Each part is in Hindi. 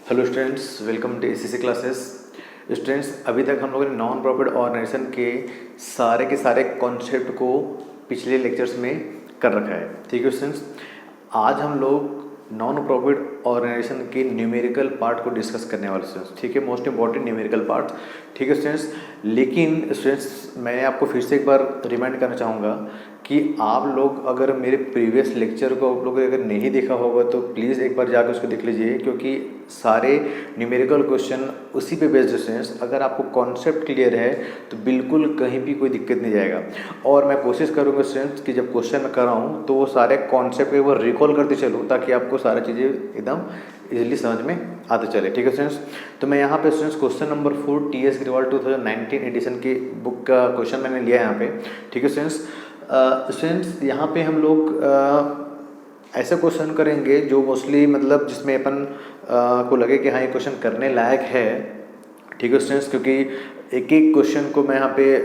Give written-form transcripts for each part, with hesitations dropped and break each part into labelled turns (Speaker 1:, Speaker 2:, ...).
Speaker 1: Hello students, welcome to ACC classes. Students, अभी तक हम लोगों ने नॉन प्रॉफिट ऑर्गेनाइजेशन के सारे कॉन्सेप्ट को पिछले लेक्चर्स में कर रखा है। ठीक है स्टूडेंट्स, आज हम लोग नॉन प्रॉफिट ऑर्गेनाइजेशन के न्यूमेरिकल पार्ट को डिस्कस करने वाले स्टूडेंट्स। ठीक है, मोस्ट इंपॉर्टेंट न्यूमेरिकल पार्ट। ठीक है स्टूडेंट्स, लेकिन स्टूडेंट्स मैं आपको फिर से एक बार रिमाइंड करना चाहूँगा कि आप लोग अगर मेरे प्रीवियस लेक्चर को आप लोगों ने अगर नहीं देखा होगा तो प्लीज़ एक बार जाकर उसको देख लीजिए, क्योंकि सारे न्यूमेरिकल क्वेश्चन उसी पे बेस्ड स्टूडेंट्स। अगर आपको कॉन्सेप्ट क्लियर है तो बिल्कुल कहीं भी कोई दिक्कत नहीं जाएगा। और मैं कोशिश करूँगा स्टूडेंट्स कि जब क्वेश्चन मैं कर रहा हूँ तो वो सारे कॉन्सेप्ट एक बार रिकॉल करते चलूँ, ताकि आपको सारी चीज़ें एकदम इजीली समझ में आते चले। ठीक है स्टूडेंट्स, तो मैं यहाँ पे students question number 4 TS Grewal 2019 edition की बुक का क्वेश्चन मैंने लिया है यहाँ पे। ठीक है स्टूडेंट्स, यहाँ पे हम लोग ऐसे क्वेश्चन करेंगे जो मोस्टली मतलब जिसमें अपन को लगे कि हाँ ये क्वेश्चन करने लायक है। ठीक है स्टूडेंट्स, क्योंकि एक एक क्वेश्चन को मैं यहाँ पे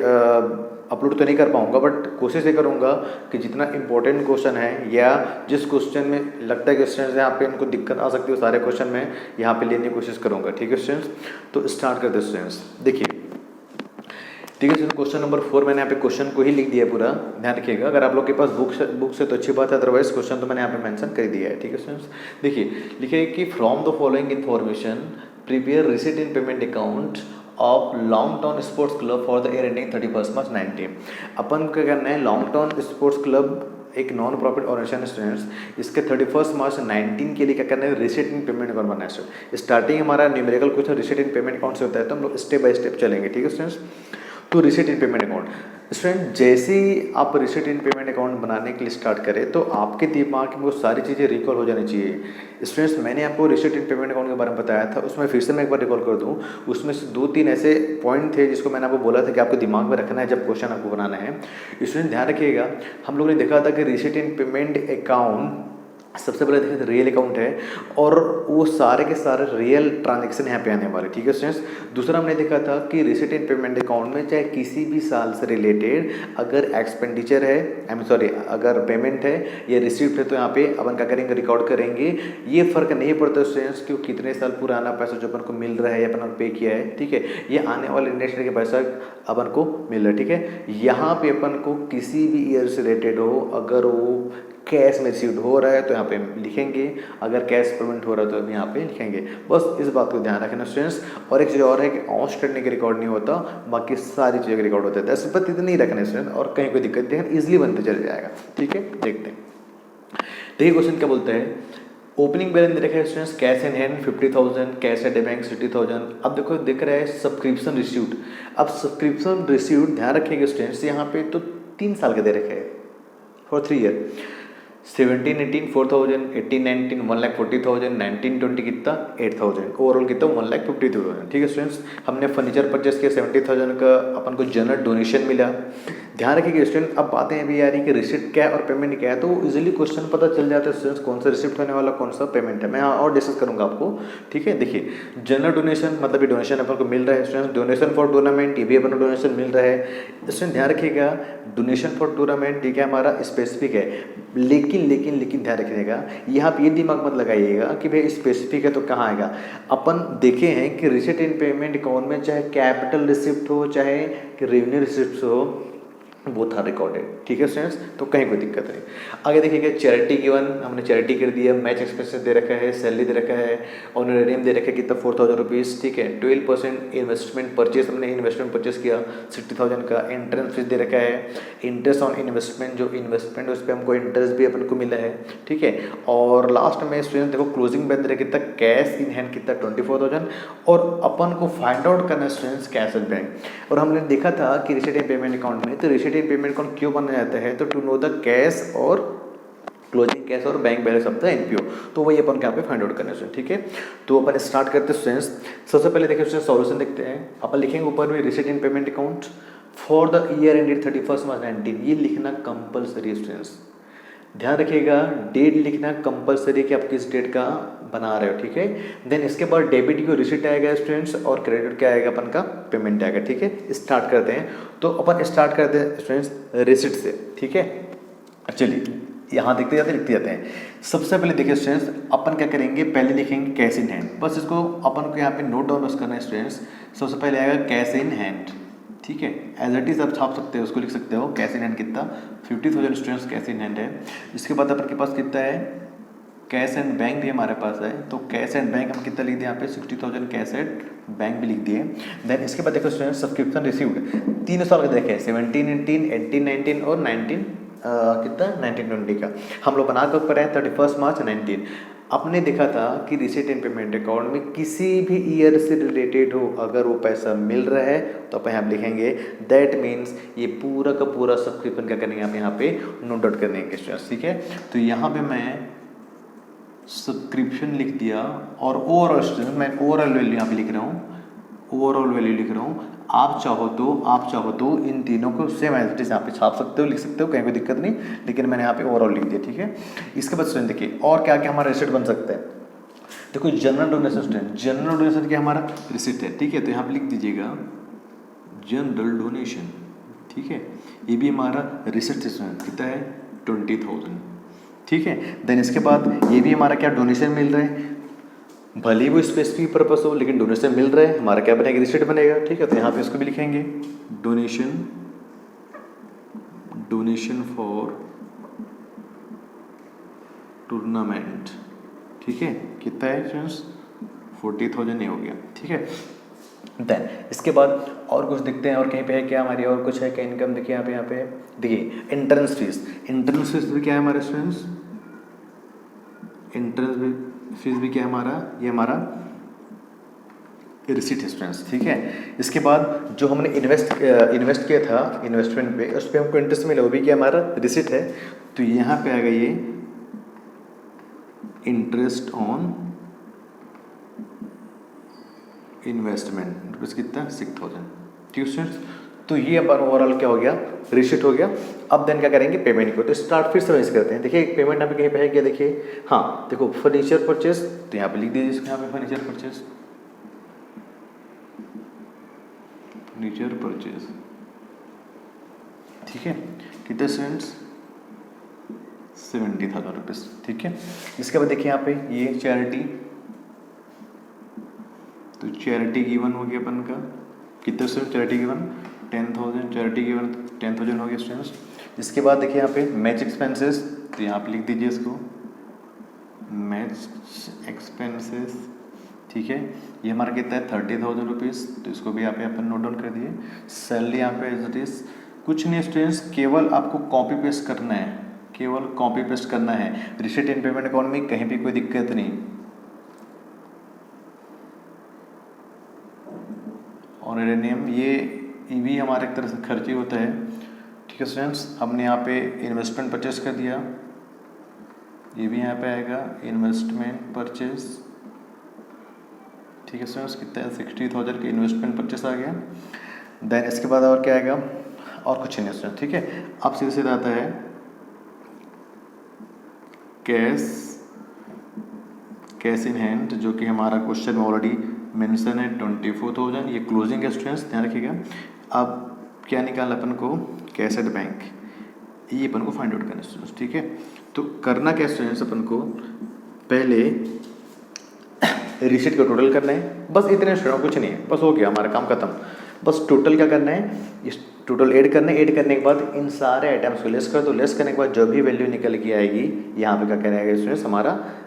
Speaker 1: अपलोड तो नहीं कर पाऊँगा, बट कोशिश ये करूँगा कि जितना इंपॉर्टेंट क्वेश्चन है या जिस क्वेश्चन में लगता है कि स्टूडेंट्स यहाँ पे इनको दिक्कत आ सकती है, सारे क्वेश्चन में यहाँ पे लेने की कोशिश करूँगा। ठीक है स्टूडेंट्स, तो स्टार्ट करते हैं स्टूडेंट्स। देखिए, ठीक है स्टूडेंट, क्वेश्चन नंबर 4 मैंने यहाँ पे क्वेश्चन को ही लिख दिया पूरा, ध्यान रखिएगा। अगर आप लोग के पास बुक से तो अच्छी बात है, अदरवाइज क्वेश्चन तो मैंने यहाँ पे मेंशन कर दिया है। ठीक है स्टूडेंट्स, देखिए लिखिए कि from the following information prepare receipt in payment account of long term sports club for the year ending 31 मार्च 19। अपन को क्या करना है, लॉन्ग टर्म स्पोर्ट्स क्लब एक नॉन प्रॉफिट ऑर्गेनाइजेशन स्टूडेंट्स, इसके 31 मार्च 19 के लिए क्या करना है, रिसीट इन पेमेंट अकाउंट बनाना है। स्टार्टिंग हमारा न्यूमेरिकल क्वेश्चन रिसीट इन पेमेंट अकाउंट से होता है, तो हम लोग स्टेप बाय स्टेप चलेंगे। ठीक है स्टूडेंट्स, तो रिसीट इन पेमेंट अकाउंट स्टूडेंट, जैसे ही आप रिसीट इन पेमेंट अकाउंट बनाने के लिए स्टार्ट करें तो आपके दिमाग में वो सारी चीज़ें रिकॉल हो जानी चाहिए। स्टूडेंट्स, मैंने आपको रिसीट इन पेमेंट अकाउंट के बारे में बताया था, उसमें फिर से मैं एक बार रिकॉल कर दूं। उसमें से 2-3 ऐसे पॉइंट थे जिसको मैंने आपको बोला था कि आपको दिमाग में रखना है जब क्वेश्चन आपको बनाना है। स्टूडेंट ध्यान रखिएगा, हम लोगों ने देखा था कि रिसीट इन पेमेंट अकाउंट सबसे पहले देखें तो रियल अकाउंट है, और वो सारे के सारे रियल ट्रांजैक्शन यहाँ पे आने वाले। ठीक है स्टूडेंट्स, दूसरा हमने देखा था कि रिसीट इन पेमेंट अकाउंट में चाहे किसी भी साल से रिलेटेड अगर एक्सपेंडिचर है, अगर पेमेंट है या रिसीप्ट है, तो यहाँ पे अपन क्या करेंगे, रिकॉर्ड करेंगे। ये फर्क नहीं पड़ता स्टूडेंट्स कि कितने साल पुराना पैसा जो अपन को मिल रहा है या अपन पे किया है। ठीक है, ये आने वाले नेक्स्ट ईयर के पैसा अपन को मिल रहा है। ठीक है, यहाँ पे अपन को किसी भी ईयर से रिलेटेड हो, अगर वो कैश में रिसीव हो रहा है तो यहाँ पे लिखेंगे, अगर कैश पेमेंट हो रहा है तो यहाँ पे लिखेंगे। बस इस बात को ध्यान रखना स्टूडेंट्स। और एक चीज़ और है कि ऑन करने के रिकॉर्ड नहीं होता, बाकी सारी चीज़ें के रिकॉर्ड होते हैं। 10 बात इतनी रखना स्टूडेंट, और कहीं कोई दिक्कत नहीं, ईजिली बनते चले जाएगा। ठीक है, देखते हैं। देखिए क्वेश्चन क्या बोलते हैं, ओपनिंग बैलेंस दे रखा है students, cash in hand 50,000, cash at bank 60,000। अब देखो दिख रहा है सब्सक्रिप्शन रिसीव्ड। अब सब्सक्रिप्शन रिसीव्ड ध्यान रखिएगा स्टूडेंट्स, यहाँ पे तो 3 साल का दे रखे हैं फॉर 3 ईयर। 17-18 4,000, 18-19 1,40,000, 19-20 कितना 8,000, ओवरऑल कितना 1,50,000। ठीक है स्टूडेंट्स, हमने फर्नीचर परचेस किया 70,000 का, अपन को जनरल डोनेशन मिला। ध्यान रखिएगा स्टूडेंट, अब बातें अभी आ रही कि रिसिप्ट क्या है और पेमेंट क्या है, तो इजीली क्वेश्चन पता चल जाता है स्टूडेंट्स कौन सा रिसिप्ट होने वाला, कौन सा पेमेंट है। मैं और डिस्कस करूंगा आपको। ठीक है, देखिए जनरल डोनेशन मतलब ये डोनेशन अपन को मिल रहा है स्टूडेंट्स। डोनेशन फॉर टूर्नामेंट, ये भी अपन को डोनेशन मिल रहा है स्टूडेंट। ध्यान रखिएगा, डोनेशन फॉर टूर्नामेंट ये क्या हमारा स्पेसिफिक है, लेकिन ध्यान रखिएगा, यहाँ पे ये दिमाग मत लगाइएगा कि भाई स्पेसिफिक है तो कहाँ आएगा। अपन देखे हैं कि रिसीट इन पेमेंट अकाउंट में चाहे कैपिटल रिसिप्ट हो चाहे रेवेन्यू रिसिप्ट हो, वो था रिकॉर्डेड। ठीक है स्टूडेंट्स, तो कहीं कोई दिक्कत नहीं। आगे देखिएगा, चैरिटी गिवन, हमने चैरिटी कर दिया, मैच एक्सपेंसेस दे रखा है, सैलरी दे रखा है, ऑनरेरियम दे रखा है कितना 4,000 रुपीज़। ठीक है, 12% इन्वेस्टमेंट परचेस, हमने इन्वेस्टमेंट परचेस किया 60,000 का। एंट्रेंस फीस दे रखा है, इंटरेस्ट ऑन इन्वेस्टमेंट, जो इन्वेस्टमेंट उस पर हमको इंटरेस्ट भी अपन को मिला है। ठीक है, और लास्ट में स्टूडेंट देखो क्लोजिंग बैलेंस दे रखा कितना, कैश इन हैंड कितना 24,000, और अपन को फाइंड आउट करना स्टूडेंट्स कैश एट बैंक। और हमने देखा था कि रिसीट इन पेमेंट अकाउंट में, तो रिसीट इन पेमेंट अकाउंट क्यों बनाया जाता है, तो टू नो द कैश और क्लोजिंग कैश और bank balance of the NPO, तो वही अपन यहाँ पे फाइंड आउट करना है। ठीक है, तो अपन स्टार्ट करते हैं स्टूडेंट्स। सबसे पहले देखिए स्टूडेंट्स सॉल्यूशन देखते हैं। अपन लिखेंगे ऊपर में receipt in payment account for the year ended 31 मार्च 19, ये लिखना कंपलसरी स्टूडेंट्स। ध्यान रखिएगा, डेट लिखना कंपलसरी कि आप किस डेट का बना रहे हो। ठीक है, देन इसके बाद डेबिट की रिसीट आएगा स्टूडेंट्स, और क्रेडिट क्या आएगा अपन का, पेमेंट आएगा। ठीक है, स्टार्ट करते हैं। तो अपन स्टार्ट करते हैं स्टूडेंट्स रिसीट से। ठीक है, चलिए यहाँ देखते जाते लिखते जाते हैं। सबसे पहले देखिए स्टूडेंट्स, अपन क्या करेंगे, पहले लिखेंगे कैश इन हैंड, बस इसको अपन को यहाँ पे नोट डाउन बस करना है स्टूडेंट्स। सबसे पहले आएगा कैश इन हैंड, ठीक है, एज इट इज़ आप छाप सकते हो, उसको लिख सकते हो कैश इन हैंड कितना 50,000 स्टूडेंट्स कैश इन हैंड है। इसके बाद अपन के पास कितना है, कैश एंड बैंक भी हमारे पास है, तो कैश एंड बैंक हम कितना लिख दिए यहाँ पे 60,000 कैश एंड बैंक भी लिख दिए। देन इसके बाद देखो स्टूडेंट सब्सक्रिप्शन रिसीव्ड 3 साल का देखें 17, 18, 18, 19 और 19 कितना 1920 का हम लोग बना कर रहे हैं 31 मार्च 19। आपने देखा था कि रिसीट एंड पेमेंट अकाउंट में किसी भी ईयर से रिलेटेड हो अगर वो पैसा मिल रहा है तो अपन यहाँ लिखेंगे दैट मीन्स ये पूरा का पूरा सब्सक्रिप्शन क्या करेंगे आप यहाँ पे नोट आउट कर देंगे स्टूडेंट्स, ठीक है। तो यहाँ पे मैं सब्सक्रिप्शन लिख दिया और ओवरऑल स्टूडेंट मैं ओवरऑल वैल्यू यहाँ पे लिख रहा हूँ, ओवरऑल वैल्यू लिख रहा हूँ। आप चाहो तो इन तीनों को सेम एज इट इज यहाँ पे छाप सकते हो, लिख सकते हो, कहीं कोई दिक्कत नहीं, लेकिन मैंने यहाँ पे ओवरऑल लिख दिया, ठीक है। इसके बाद स्टूडेंट देखिए और क्या क्या हमारा रिसिट बन सकता है। देखो general donation student, general donation क्या हमारा रिसिट है, ठीक है, तो यहाँ पे लिख दीजिएगा जनरल डोनेशन, ठीक है, ये भी हमारा रिसिट स्टूडेंट कितना है 20,000, ठीक है। देन इसके बाद ये भी हमारा क्या डोनेशन मिल रहा है, भले ही वो स्पेसिफिक पर्पस हो लेकिन डोनेशन मिल रहा है, हमारा क्या बनेगा रिसिट बनेगा, ठीक है। तो यहाँ पे इसको भी लिखेंगे डोनेशन फॉर टूर्नामेंट, ठीक है, कितना है फ्रेंड्स 40,000 नहीं हो गया, ठीक है। देन इसके बाद और कुछ दिखते हैं और कहीं पे है क्या हमारी और कुछ है क्या इनकम, देखिए यहाँ पे देखिए एंट्रेंस फीस भी क्या है हमारे स्टूडेंट्स, एंट्रेंस फीस भी क्या है हमारा, ये हमारा रिसीट स्टूडेंट्स, ठीक है। इसके बाद जो हमने इन्वेस्ट किया था इन्वेस्टमेंट पे, उस पर हमको इंटरेस्ट मिला, वो भी क्या हमारा रिसीट है। तो यहाँ पे आएगा ये इंटरेस्ट ऑन इन्वेस्टमेंट रुपीज़ कितना 6,000, ठीक है स्टूडेंट्स। तो ये अपन ओवरऑल क्या हो गया रिसीट हो गया। अब देन क्या करेंगे पेमेंट को, तो स्टार्ट फिर से वैसे करते हैं। देखिए पेमेंट यहाँ पे कहीं पे है क्या, देखिए हाँ देखो फर्नीचर परचेज, तो यहाँ पे लिख दीजिए इसको यहाँ पे फर्नीचर परचेज, ठीक है, कितने स्टूडेंट्स 70,000 रुपीज़, ठीक है। इसके बाद देखिए यहाँ पे ये चैरिटी, तो चैरिटी गिवन हो गया अपन का कितने student, charity given 10,000, charity given 10,000 हो गया स्टूडेंट्स। इसके बाद देखिए यहाँ पे मैच एक्सपेंसेस, तो यहाँ पे लिख दीजिए इसको मैच एक्सपेंसेस, ठीक है, ये हमारा कितना है 30,000 रुपीज़, तो इसको भी यहाँ पे अपन नोट डाउन कर दिए। सैलरी यहाँ पे एज इट इज कुछ नहीं स्टूडेंट्स, केवल आपको कॉपी पेस्ट करना है, केवल कॉपी पेस्ट करना है, रिसीट एंड पेमेंट अकाउंट में कहीं भी कोई दिक्कत नहीं। और नेम ये भी हमारे एक तरह से खर्च ही होता है, ठीक है स्टूडेंट्स। हमने यहाँ पे इन्वेस्टमेंट परचेस कर दिया, ये भी यहाँ पे आएगा इन्वेस्टमेंट परचेस, ठीक है स्टूडेंट्स, कितना है 60,000 का इन्वेस्टमेंट परचेस आ गया। देन इसके बाद और क्या आएगा, और कुछ नहीं स्टूडेंट, ठीक है। अब सीधे सीधा आता है कैश इन हैंड, जो कि हमारा क्वेश्चन में ऑलरेडी मेंशन है 24,000, ये क्लोजिंग है स्टूडेंट्स, ध्यान रखिएगा। अब क्या निकालना अपन को, कैश एट बैंक, ये अपन को फाइंड आउट करना स्टूडेंट्स, ठीक है। तो करना क्या स्टूडेंट्स, अपन को पहले रिसीट का टोटल करना है, बस इतने स्टूडेंट, कुछ नहीं है, बस हो गया हमारा काम खत्म। बस टोटल क्या करना है, इस टोटल ऐड करना है, ऐड करने के बाद इन सारे आइटम्स को लेस कर दो, लेस करने के बाद जो भी वैल्यू निकल के आएगी यहाँ पे क्या करेगा स्टूडेंट्स,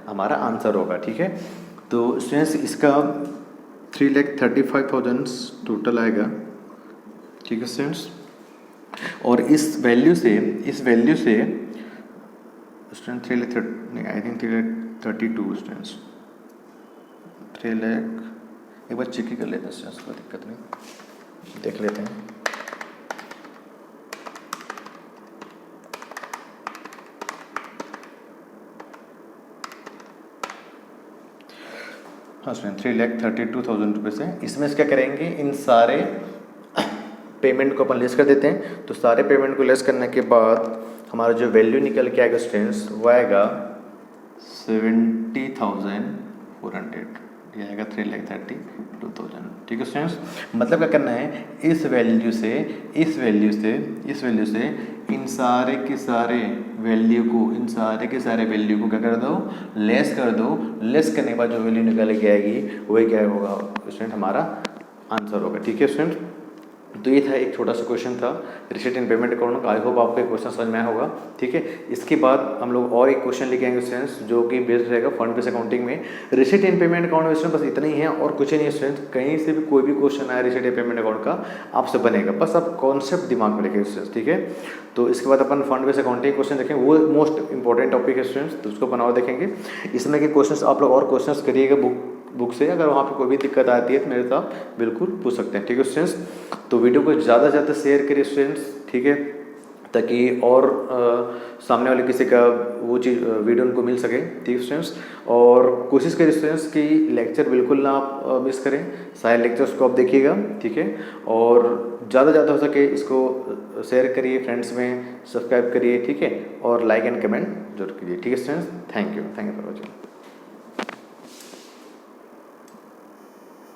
Speaker 1: हमारा आंसर होगा, ठीक है। तो स्टूडेंट्स इसका 3,35,000 टोटल आएगा, ठीक है स्टूडेंट्स। और इस वैल्यू से स्टूडेंट 3,32 स्टूडेंट्स 3 लाख, एक बार चेक ही कर लेते हैं स्टूडेंट्स, कोई दिक्कत नहीं, देख लेते हैं। हाँ स्टूडेंट 3,32,000 रुपये है। इसमें से क्या करेंगे, इन सारे पेमेंट को अपन लेस कर देते हैं। तो सारे पेमेंट को लेस करने के बाद हमारा जो वैल्यू निकल के आएगा स्टूडेंट्स वो आएगा 70,400, ये आएगा 3,32,000, ठीक है स्टूडेंट्स। मतलब क्या करना है, इस वैल्यू से इन सारे के सारे वैल्यू को क्या कर दो, लेस कर दो। लेस करने के बाद जो वैल्यू निकल के आएगी वही क्या होगा स्टूडेंट, हमारा आंसर होगा। ठीक है स्टूडेंट, तो ये था एक छोटा सा क्वेश्चन था रिसीट एंड पेमेंट अकाउंट का। आई होप आपको एक क्वेश्चन समझ में आया होगा। ठीक है, इसके बाद हम लोग और एक क्वेश्चन लेके आएंगे स्टूडेंट्स, जो कि बेस्ड रहेगा फंड बेस्ड अकाउंटिंग में। रिसीट एंड पेमेंट अकाउंट में स्टूडेंट बस इतना ही है और कुछ नहीं है स्टूडेंट्स। कहीं से भी कोई भी क्वेश्चन आया रिसीट एंड पेमेंट अकाउंट का आपसे बनेगा, बस आप कॉन्सेप्ट दिमाग में रखें स्टूडेंट्स। ठीक है, तो इसके बाद अपन फंड बेस्ड अकाउंटिंग क्वेश्चन देखेंगे, वो मोस्ट इंपॉर्टेंट टॉपिक है स्टूडेंट्स, तो उसको बनाओ देखेंगे। इसमें के क्वेश्चन आप लोग और क्वेश्चन करिएगा बुक से। अगर वहाँ पे कोई भी दिक्कत आती है तो मेरे साथ बिल्कुल पूछ सकते हैं। ठीक है स्टूडेंट्स, तो वीडियो को ज़्यादा से ज़्यादा शेयर करिए स्टूडेंट्स। ठीक है, ताकि और सामने वाले किसी का वो चीज़ वीडियो उनको मिल सके। ठीक है स्टूडेंट्स, और कोशिश करिए स्टूडेंट्स कि लेक्चर बिल्कुल ना आप मिस करें, सारे लेक्चर्स को आप देखिएगा। ठीक है, और ज़्यादा से ज़्यादा हो सके इसको शेयर करिए फ्रेंड्स में, सब्सक्राइब करिए। ठीक है, और लाइक एंड कमेंट जरूर कीजिए। ठीक है students, thank you for watching.